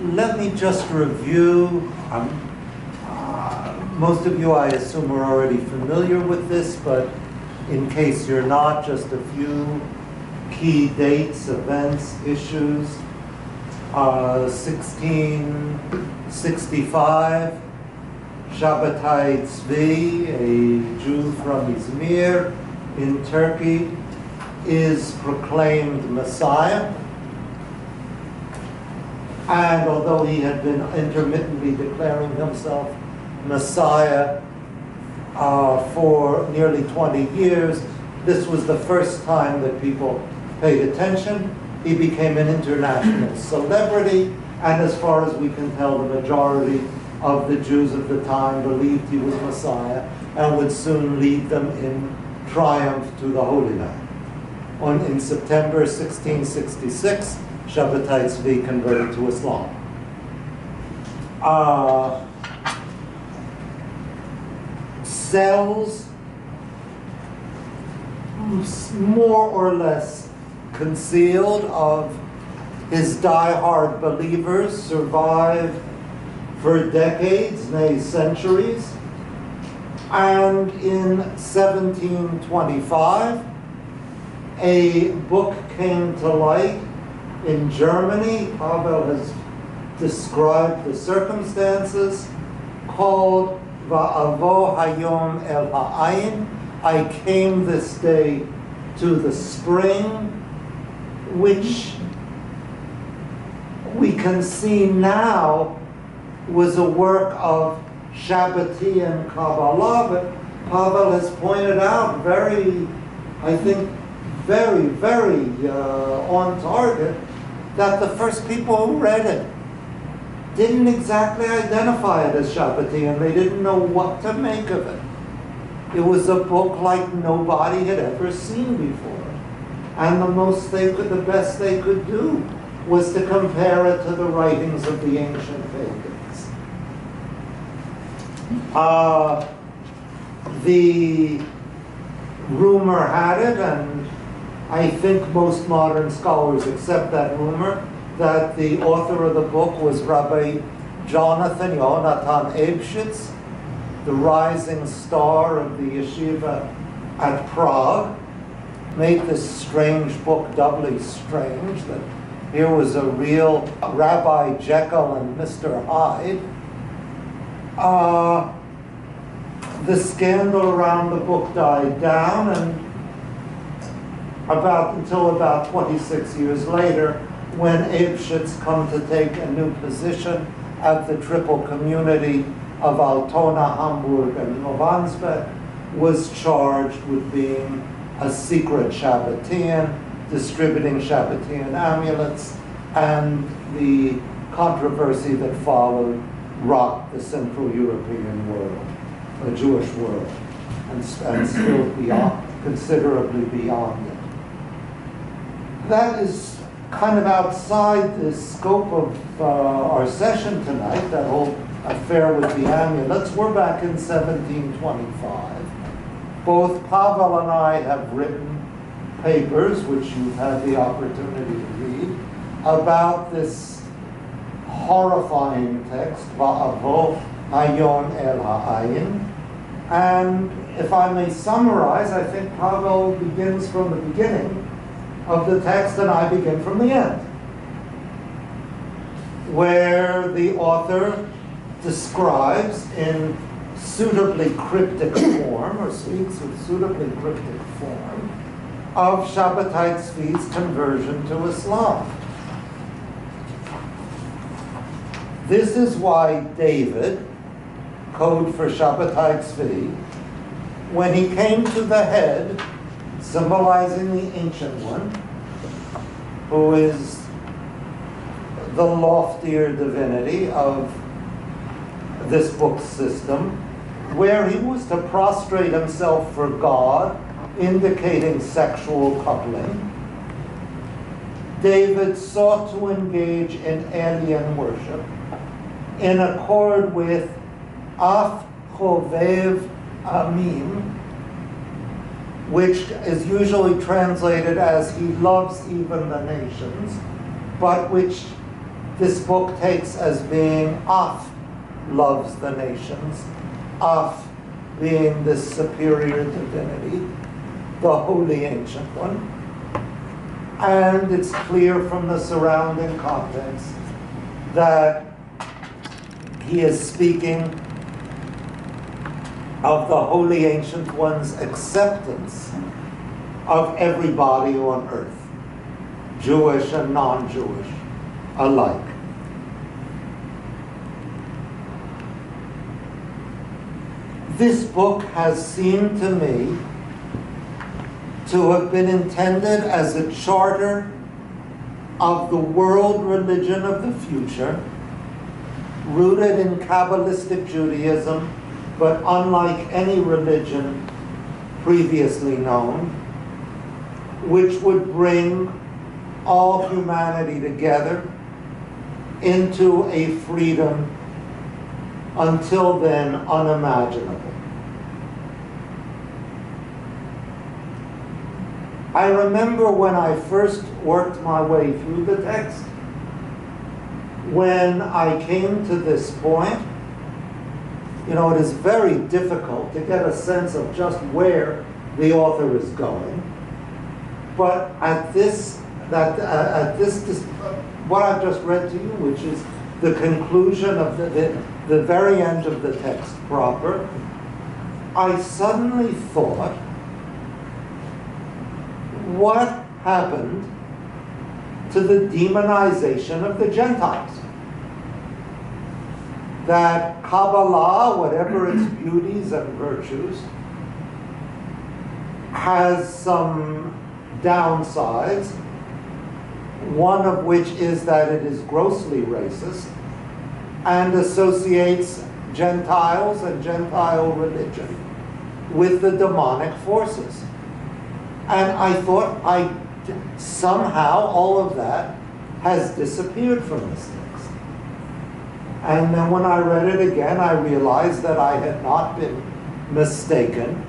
let me just review. Most of you, I assume, are already familiar with this, but in case you're not, just a few key dates, events, issues. 1665, Shabbatai Tzvi, a Jew from Izmir in Turkey, is proclaimed Messiah. And although he had been intermittently declaring himself Messiah for nearly 20 years, this was the first time that people paid attention. He became an international celebrity, and as far as we can tell, the majority of the Jews of the time believed he was Messiah and would soon lead them in triumph to the Holy Land. In September 1666, Shabbatai Tzvi converted to Islam. Cells, more or less concealed, of his die-hard believers survived for decades, nay centuries. And in 1725, a book came to light in Germany. Pavel has described the circumstances, called Va'avo Hayom El Ha'ayin, I came this day to the spring, which we can see now was a work of Shabbatian Kabbalah, but Pavel has pointed out very on target that the first people who read it didn't exactly identify it as Shabbatian. They didn't know what to make of it. It was a book like nobody had ever seen before. And the best they could do was to compare it to the writings of the ancient pagans. The rumor had it, and I think most modern scholars accept that rumor, that the author of the book was Rabbi Jonathan Eibshitz, the rising star of the yeshiva at Prague. Made this strange book doubly strange, that here was a real Rabbi Jekyll and Mr. Hyde. The scandal around the book died down, and until about 26 years later, when Eibshitz come to take a new position at the triple community of Altona, Hamburg, and Novansbeck, was charged with being a secret Shabbatian, distributing Shabbatian amulets, and the controversy that followed rocked the Central European world, the Jewish world, and still considerably beyond it. That is kind of outside the scope of our session tonight, that whole affair with the amulets. We're back in 1725. Both Pavel and I have written papers, which you've had the opportunity to read, about this horrifying text, Va'avo Hayom El Ha'ayin. And if I may summarize, I think Pavel begins from the beginning of the text and I begin from the end, where the author describes in suitably cryptic form, or speaks with suitably cryptic form, of Shabbatai Tzvi's conversion to Islam. This is why David, code for Shabbatai Tzvi, when he came to the head, symbolizing the Ancient One, who is the loftier divinity of this book system, where he was to prostrate himself for God, indicating sexual coupling, David sought to engage in alien worship in accord with Af Chovev Amim, which is usually translated as he loves even the nations, but which this book takes as being Af loves the nations, Af being this superior divinity, the Holy Ancient One. And it's clear from the surrounding context that he is speaking of the Holy Ancient One's acceptance of everybody on earth, Jewish and non-Jewish alike. This book has seemed to me to have been intended as a charter of the world religion of the future, rooted in Kabbalistic Judaism, but unlike any religion previously known, which would bring all humanity together into a freedom until then unimaginable. I remember when I first worked my way through the text, when I came to this point, it is very difficult to get a sense of just where the author is going. But what I've just read to you, which is the conclusion of the very end of the text proper, I suddenly thought, what happened to the demonization of the Gentiles? That Kabbalah, whatever its beauties and virtues, has some downsides, one of which is that it is grossly racist and associates Gentiles and Gentile religion with the demonic forces. And I thought somehow all of that has disappeared from this text. And then when I read it again, I realized that I had not been mistaken.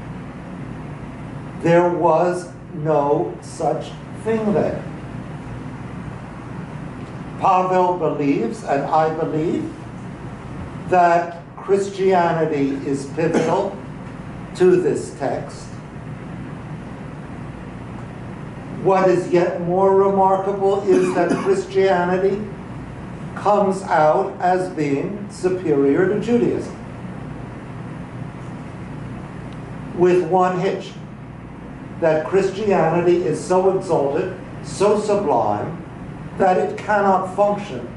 There was no such thing there. Pavel believes, and I believe, that Christianity is pivotal to this text. What is yet more remarkable is that Christianity comes out as being superior to Judaism, with one hitch, that Christianity is so exalted, so sublime, that it cannot function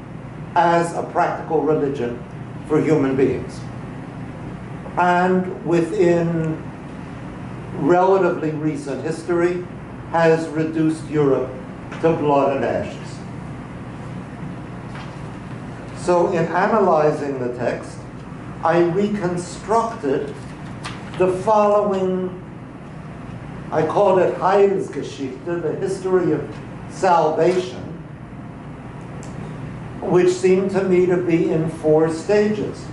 as a practical religion for human beings. And within relatively recent history, has reduced Europe to blood and ashes. So in analyzing the text, I reconstructed the following, I called it Heilsgeschichte, the history of salvation, which seemed to me to be in 4 stages.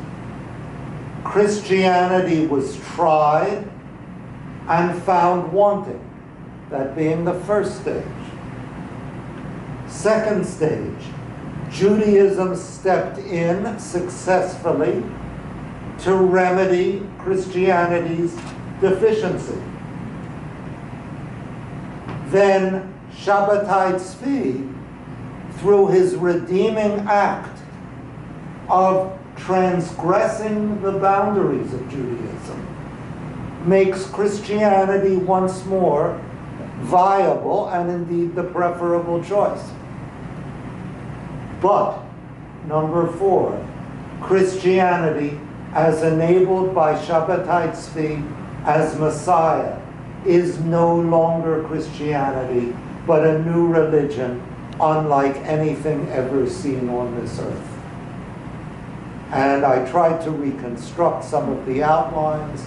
Christianity was tried and found wanting, that being the first stage. Second stage, Judaism stepped in successfully to remedy Christianity's deficiency. Then Shabbatai Tzvi, through his redeeming act of transgressing the boundaries of Judaism, makes Christianity once more viable and indeed the preferable choice. But, number 4, Christianity, as enabled by Shabbatai Tzvi as Messiah, is no longer Christianity, but a new religion unlike anything ever seen on this earth. And I tried to reconstruct some of the outlines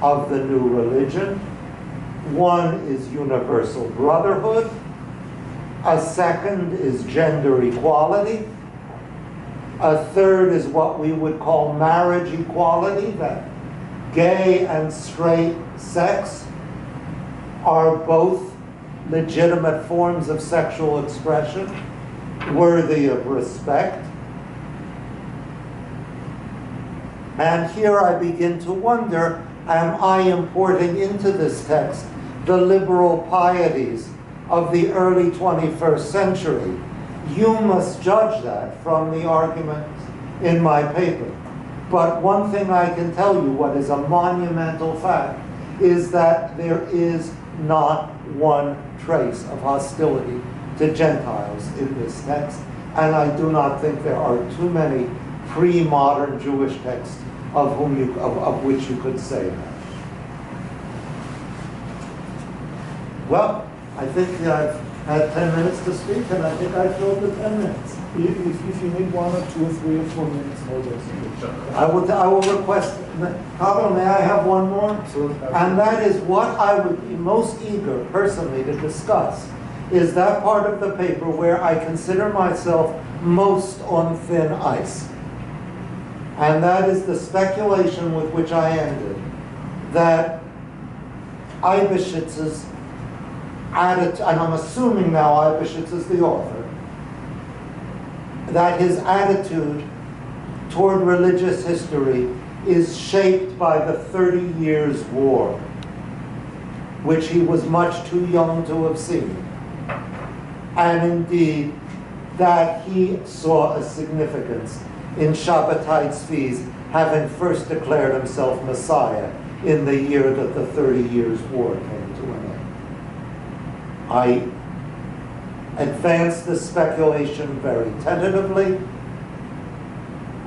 of the new religion. One is universal brotherhood. A second is gender equality. A third is what we would call marriage equality, that gay and straight sex are both legitimate forms of sexual expression, worthy of respect And here I begin to wonder, am I importing into this text the liberal pieties of the early 21st century? You must judge that from the arguments in my paper. But one thing I can tell you, what is a monumental fact, is that there is not one trace of hostility to Gentiles in this text, and I do not think there are too many pre-modern Jewish texts of which you could say that. Well, I think I've had 10 minutes to speak, and I think I filled the 10 minutes. If you need 1 or 2 or 3 or 4 minutes more, I will request, Pablo, may I have one more? And that is what I would be most eager personally to discuss, is that part of the paper where I consider myself most on thin ice. And that is the speculation with which I ended, that Eibeshitz's attitude, and I'm assuming now Eibeshitz is the author, that his attitude toward religious history is shaped by the 30 Years' War, which he was much too young to have seen. And indeed, that he saw a significance in Shabbatai Tzvi's having first declared himself Messiah in the year that the 30 Years' War came to an end. I advance this speculation very tentatively.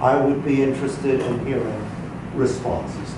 I would be interested in hearing responses